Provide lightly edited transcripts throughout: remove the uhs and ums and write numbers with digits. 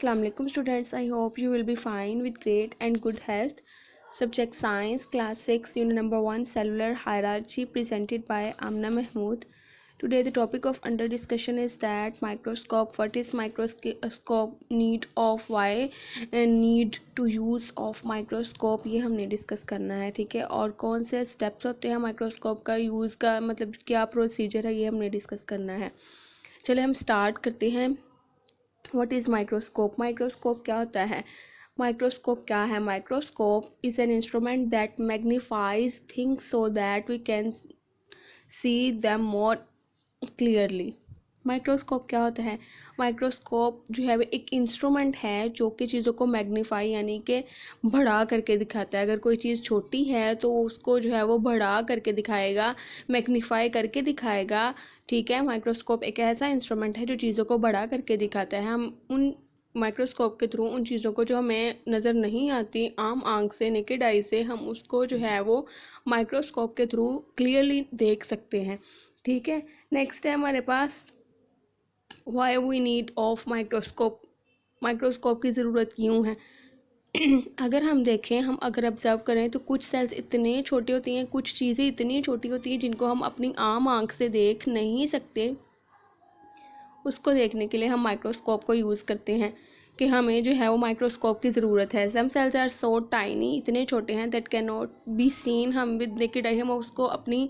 Assalamu alaikum students. I hope you will be fine with great and good health. Subject Science, Class 6, Unit Number 1, Cellular Hierarchy, presented by Amna Mahmood. Today the topic of under discussion is that microscope. What is microscope? Need of why and need to use of microscope, ये हमने discuss करना है, ठीक है। और कौन से steps होते हैं माइक्रोस्कोप का यूज़ का, मतलब क्या प्रोसीजर है, ये हमने डिस्कस करना है। चले हम स्टार्ट करते हैं। What is microscope? माइक्रोस्कोप क्या होता है? माइक्रोस्कोप क्या है? Microscope is an instrument that magnifies things so that we can see them more clearly. Microscope क्या होता है? माइक्रोस्कोप जो है वो एक इंस्ट्रूमेंट है जो कि चीज़ों को मैग्नीफाई यानी कि बढ़ा करके दिखाता है। अगर कोई चीज़ छोटी है तो उसको जो है वो बढ़ा करके दिखाएगा, मैग्नीफाई करके दिखाएगा, ठीक है। माइक्रोस्कोप एक ऐसा इंस्ट्रूमेंट है जो चीज़ों को बढ़ा करके दिखाता है। हम उन माइक्रोस्कोप के थ्रू उन चीज़ों को जो हमें नज़र नहीं आती आम आंख से, नेकेड आई से, हम उसको जो है वो माइक्रोस्कोप के थ्रू क्लियरली देख सकते हैं, ठीक है। नेक्स्ट है हमारे पास why we need of microscope. Microscope की ज़रूरत क्यों है? अगर हम देखें, हम अगर ऑब्ज़र्व करें तो कुछ सेल्स इतने छोटी होती हैं, कुछ चीज़ें इतनी छोटी होती हैं जिनको हम अपनी आम आंख से देख नहीं सकते। उसको देखने के लिए हम माइक्रोस्कोप को यूज़ करते हैं कि हमें जो है वो माइक्रोस्कोप की ज़रूरत है। Some sales are so tiny, इतने छोटे हैं that can not be seen, हम विद नेकेड आई हम उसको अपनी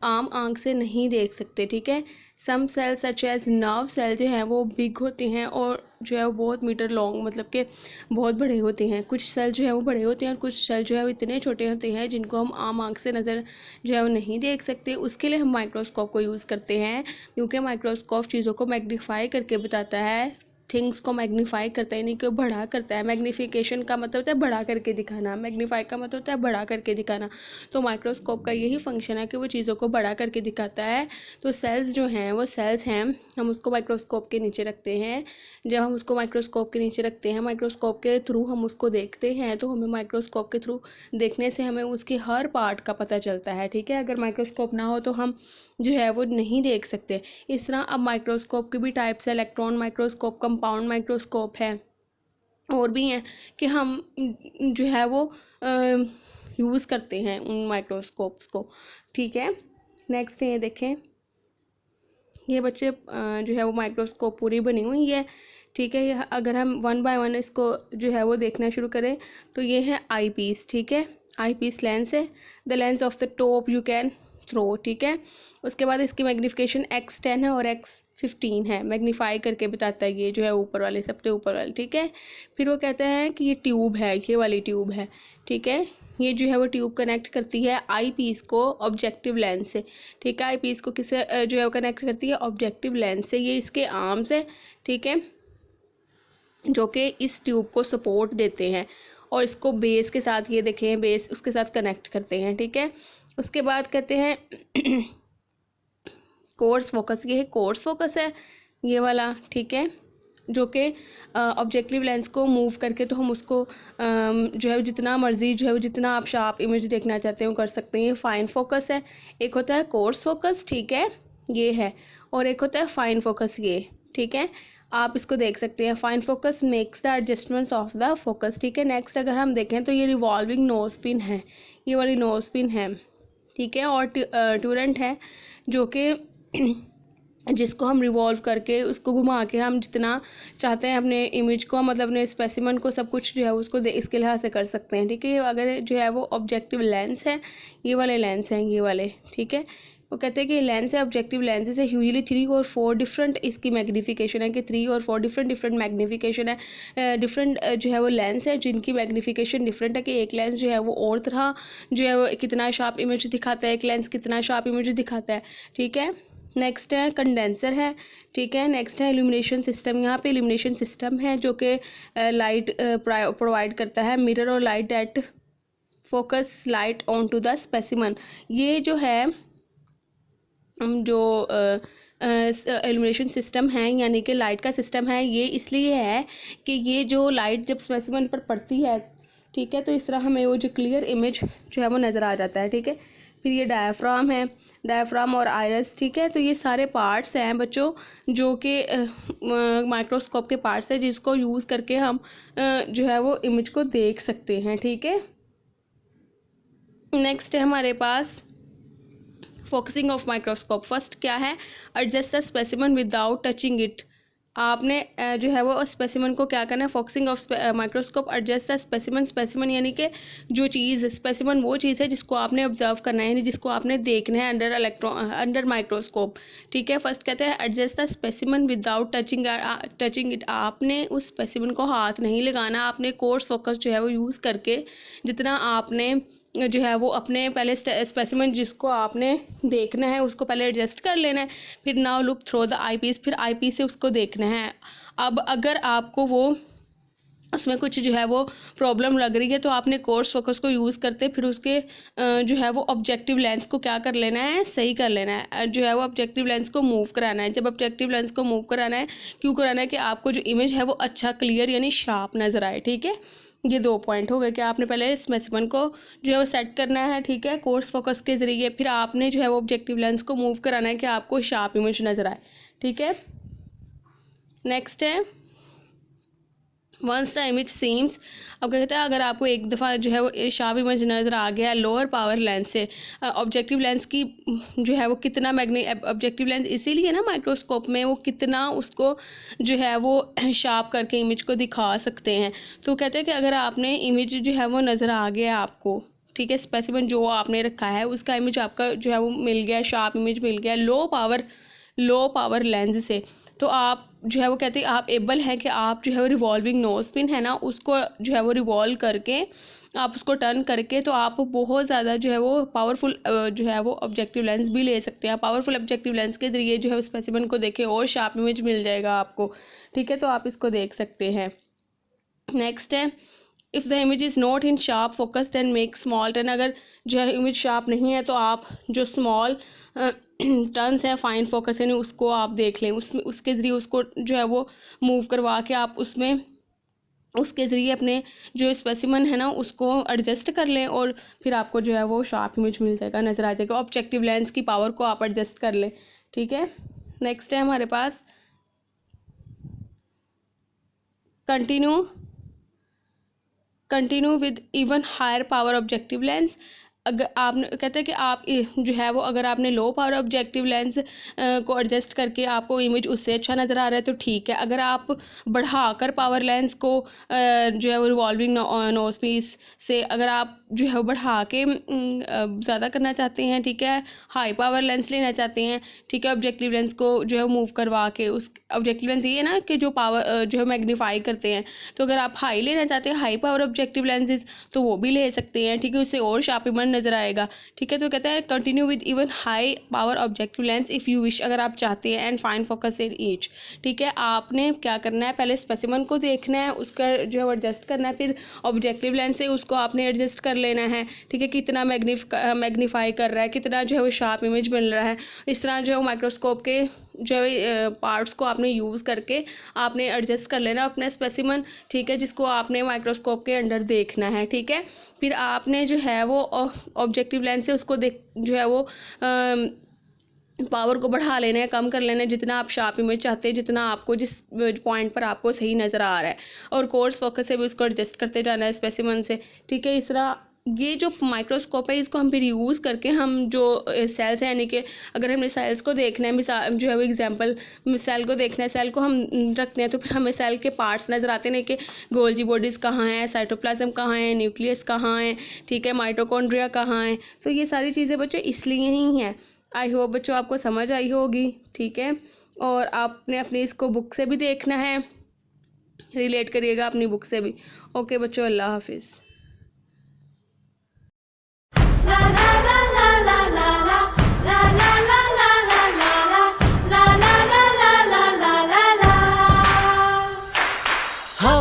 आम आंख से नहीं देख सकते, ठीक है। Some cells such as nerve cell जो है वो बिग होते हैं और जो है वो बहुत मीटर लॉन्ग, मतलब कि बहुत बड़े होते हैं। कुछ सेल जो है वो बड़े होते हैं और कुछ सेल जो है वो इतने छोटे होते हैं जिनको हम आम आंख से नज़र जो है वो नहीं देख सकते। उसके लिए हम माइक्रोस्कोप को यूज़ करते हैं, क्योंकि माइक्रोस्कोप चीज़ों को मैग्नीफाई करके बताता है, थिंग्स को मैग्नीफाई करता है, यानी कि बड़ा करता है। मैग्नीफिकेशन का मतलब होता है बड़ा करके दिखाना, मैग्नीफाई का मतलब होता है बड़ा करके दिखाना। तो माइक्रोस्कोप का यही फंक्शन है कि वो चीज़ों को बड़ा करके दिखाता है। तो सेल्स जो हैं वो सेल्स हैं, हम उसको माइक्रोस्कोप के नीचे रखते हैं। जब हम उसको माइक्रोस्कोप के नीचे रखते हैं, माइक्रोस्कोप के थ्रू हम उसको देखते हैं, तो हमें माइक्रोस्कोप के थ्रू देखने से हमें उसके हर पार्ट का पता चलता है, ठीक है। अगर माइक्रोस्कोप ना हो तो हम जो है वो नहीं देख सकते। इस तरह अब माइक्रोस्कोप के भी टाइप्स है, इलेक्ट्रॉन माइक्रोस्कोप, कंपाउंड माइक्रोस्कोप है, और भी हैं कि हम जो है वो यूज़ करते हैं उन माइक्रोस्कोप्स को, ठीक है। नेक्स्ट ये देखें, ये बच्चे जो है वो माइक्रोस्कोप पूरी बनी हुई है, ठीक है। ये अगर हम वन बाय वन इसको जो है वो देखना शुरू करें तो ये है आई पीस, ठीक है। आई पीस लेंस है, the lens of the top you can throw, ठीक है। उसके बाद इसकी मैग्नीफिकेशन X10 है और X15 है, मैग्नीफाई करके बताता है ये जो है ऊपर वाले, सबसे ऊपर वाले, ठीक है। फिर वो कहते हैं कि ये ट्यूब है, ये वाली ट्यूब है, ठीक है। ये जो है वो ट्यूब कनेक्ट करती है आई पीस को ऑब्जेक्टिव लेंस से, ठीक है। आई पीस को किससे जो है वो कनेक्ट करती है? ऑब्जेक्टिव लेंस से। ये इसके आर्म्स है, ठीक है, जो कि इस ट्यूब को सपोर्ट देते हैं और इसको बेस के साथ, ये देखें बेस उसके साथ कनेक्ट करते हैं, ठीक है। उसके बाद कहते हैं कोर्स फोकस, ये है कोर्स फोकस है ये वाला, ठीक है, जो कि ऑब्जेक्टिव लेंस को मूव करके तो हम उसको जो है जितना मर्जी जो है जितना आप शार्प इमेज देखना चाहते हो कर सकते हैं। ये फाइन फोकस है। एक होता है कोर्स फोकस, ठीक है, ये है, और एक होता है फाइन फोकस, ये, ठीक है। आप इसको देख सकते हैं। Fine focus makes the adjustments of the focus, ठीक है। नेक्स्ट अगर हम देखें तो ये रिवॉल्विंग नोज पिन है, ये वाली नोज पिन है, ठीक है। और ट्यूरेंट है जो कि जिसको हम रिवॉल्व करके उसको घुमा के हम जितना चाहते हैं अपने इमेज को, मतलब अपने स्पेसिमन को, सब कुछ जो है उसको इसके लिहाज से कर सकते हैं, ठीक है। अगर जो है वो ऑब्जेक्टिव लेंस है, ये वाले लेंस हैं, ये वाले, ठीक है। वो कहते हैं कि लेंस है, ऑब्जेक्टिव लेंस है, यूजुअली 3 और 4 डिफरेंट इसकी मैग्नीफिकेशन है, कि 3 और 4 डिफरेंट मैग्नीफिकेशन है। डिफरेंट जो है वो लेंस है जिनकी मैग्नीफिकेशन डिफरेंट है, कि एक लेंस जो है वो और तरह जो है वो कितना शार्प इमेज दिखाता है, एक लेंस कितना शार्प इमेज दिखाता है, ठीक है। नेक्स्ट है कंडेंसर है, ठीक है। नेक्स्ट है इल्यूमिनेशन सिस्टम। यहाँ पे इल्यूमिनेशन सिस्टम है जो कि लाइट प्रोवाइड करता है, मिरर और light that focus light on to the specimen. ये जो है जो इल्यूमिनेशन सिस्टम है यानी कि लाइट का सिस्टम है, ये इसलिए है कि ये जो लाइट जब स्पेसिमन पर पड़ती है, ठीक है, तो इस तरह हमें वो जो क्लियर इमेज जो है वो नज़र आ जाता है, ठीक है। फिर ये डायफ्राम है, डायफ्राम और आयरस, ठीक है। तो ये सारे पार्ट्स हैं बच्चों जो कि माइक्रोस्कोप के पार्ट्स हैं जिसको यूज़ करके हम जो है वो इमेज को देख सकते हैं, ठीक है। नेक्स्ट है हमारे पास फोकसिंग ऑफ माइक्रोस्कोप। फर्स्ट क्या है, adjust the specimen without touching it. आपने जो है वो स्पेसिमन को क्या करना है, focusing of microscope, adjust the specimen. Specimen यानी कि जो चीज़, स्पेसिमन वो चीज़ है जिसको आपने ऑब्जर्व करना है, यानी जिसको आपने देखना है अंडर माइक्रोस्कोप, ठीक है। फर्स्ट कहते हैं adjust the specimen without touching it. आपने उस स्पेसिमन को हाथ नहीं लगाना, आपने कोर्स फोकस जो है वो यूज़ करके जितना आपने जो है वो अपने पहले स्पेसिमन जिसको आपने देखना है उसको पहले एडजस्ट कर लेना है, फिर now look through the eye piece, फिर आई पीस से उसको देखना है। अब अगर आपको वो उसमें कुछ जो है वो प्रॉब्लम लग रही है तो आपने कोर्स फोकस को यूज़ करते फिर उसके जो है वो ऑब्जेक्टिव लेंस को क्या कर लेना है, सही कर लेना है, जो है वो ऑब्जेक्टिव लेंस को मूव कराना है। जब ऑब्जेक्टिव लेंस को मूव कराना है, क्यों कराना है, कि आपको जो इमेज है वो अच्छा क्लियर यानी शार्प नज़र आए, ठीक है। ये 2 पॉइंट हो गए कि आपने पहले स्पेसिमन को जो है वो सेट करना है, ठीक है, कोर्स फोकस के ज़रिए, फिर आपने जो है वो ऑब्जेक्टिव लेंस को मूव कराना है कि आपको शार्प इमेज नज़र आए, ठीक है। नेक्स्ट है वंस द इमेज सीम्स। अब कहते हैं अगर आपको एक दफ़ा जो है वो शार्प इमेज नज़र आ गया लोअर पावर लेंस से, ऑब्जेक्टिव लेंस की जो है वो कितना ऑब्जेक्टिव लेंस इसीलिए ना माइक्रोस्कोप में वो कितना उसको जो है वो शार्प करके इमेज को दिखा सकते हैं। तो कहते हैं कि अगर आपने इमेज जो है वो नज़र आ गया आपको, ठीक है, स्पेसिमन जो आपने रखा है उसका इमेज आपका जो है वो मिल गया, शार्प इमेज मिल गया लो पावर लेंस से, तो आप जो है वो कहते हैं आप एबल हैं कि आप जो है वो रिवॉल्विंग नोज पिन है ना उसको जो है वो रिवॉल्व करके आप उसको टर्न करके तो आप बहुत ज़्यादा जो है वो पावरफुल जो है वो ऑब्जेक्टिव लेंस भी ले सकते हैं। पावरफुल ऑब्जेक्टिव लेंस के ज़रिए जो है स्पेसिमन को देखें और शार्प इमेज मिल जाएगा आपको, ठीक है, तो आप इसको देख सकते हैं। नेक्स्ट है if the image is not in sharp focus then make small turn. अगर जो है इमेज शार्प नहीं है तो आप जो स्मॉल टर्न्स है फाइन फोकस यानी उसको आप देख लें, उसमें उसके ज़रिए उसको जो है वो मूव करवा के आप उसमें उसके ज़रिए अपने जो स्पेसिमन है ना उसको एडजस्ट कर लें और फिर आपको जो है वो शार्प इमेज मिल जाएगा, नज़र आ जाएगा। ऑब्जेक्टिव लेंस की पावर को आप एडजस्ट कर लें, ठीक है। नेक्स्ट है हमारे पास continue with even higher power objective lens. अगर आपने कहते हैं कि आप जो है वो अगर आपने लो पावर ऑब्जेक्टिव लेंस को एडजस्ट करके आपको इमेज उससे अच्छा नज़र आ रहा है तो ठीक है। अगर आप बढ़ाकर पावर लेंस को जो है वो रिवॉल्विंग नोज पीस से अगर आप जो है वो बढ़ा के ज़्यादा करना चाहते हैं, ठीक है, हाई पावर लेंस लेना चाहते हैं, ठीक है, ऑब्जेक्टिव लेंस को जो है मूव करवा के उस ऑब्जेक्टिव लेंस ये है ना कि जो पावर जो है मैग्नीफाई करते हैं, तो अगर आप हाई लेना चाहते हैं हाई पावर ऑब्जेक्टिव लेंसेज तो वो भी ले सकते हैं, ठीक है, उससे और शार्प इमेज नज़र आएगा, ठीक है। तो कहता है continue with even high power objective lens if you wish, अगर आप चाहते हैं, and fine focus in each, ठीक है। आपने क्या करना है, पहले स्पेसिमन को देखना है, उसका जो है एडजस्ट करना है, फिर ऑब्जेक्टिव लेंस से उसको आपने एडजस्ट कर लेना है, ठीक है, कितना मैग्नीफाई कर रहा है, कितना जो है वो शार्प इमेज मिल रहा है। इस तरह जो है माइक्रोस्कोप के जो है पार्ट्स को आपने यूज़ करके आपने एडजस्ट कर लेना अपना स्पेसिमन, ठीक है, जिसको आपने माइक्रोस्कोप के अंदर देखना है, ठीक है। फिर आपने जो है वो ऑब्जेक्टिव लेंस से उसको जो है वो पावर को बढ़ा लेना है, कम कर लेना है, जितना आप शार्प इमेज चाहते हैं, जितना आपको जिस पॉइंट पर आपको सही नज़र आ रहा है, और कोर्स फोकस से भी उसको एडजस्ट करते जाना है स्पेसिमन से, ठीक है। इस तरह ये जो माइक्रोस्कोप है इसको हम फिर यूज़ करके हम जो सेल्स हैं यानी कि अगर हमें सेल्स को देखना है, मिसाल जो है वो एग्जांपल सेल को देखना है, सेल को हम रखते हैं तो फिर हमें सेल के पार्ट्स नज़र आते हैं कि गोल्जी बॉडीज़ कहाँ हैं, साइटोप्लाज्म कहाँ है, न्यूक्लियस कहाँ है, ठीक है, माइटोकॉन्ड्रिया कहाँ है। तो ये सारी चीज़ें बच्चों इसलिए ही हैं। आई होप बच्चों आपको समझ आई होगी, ठीक है, और आपने अपनी इसको बुक से भी देखना है, रिलेट करिएगा अपनी बुक से भी। ओके बच्चों, अल्लाह हाफिज़।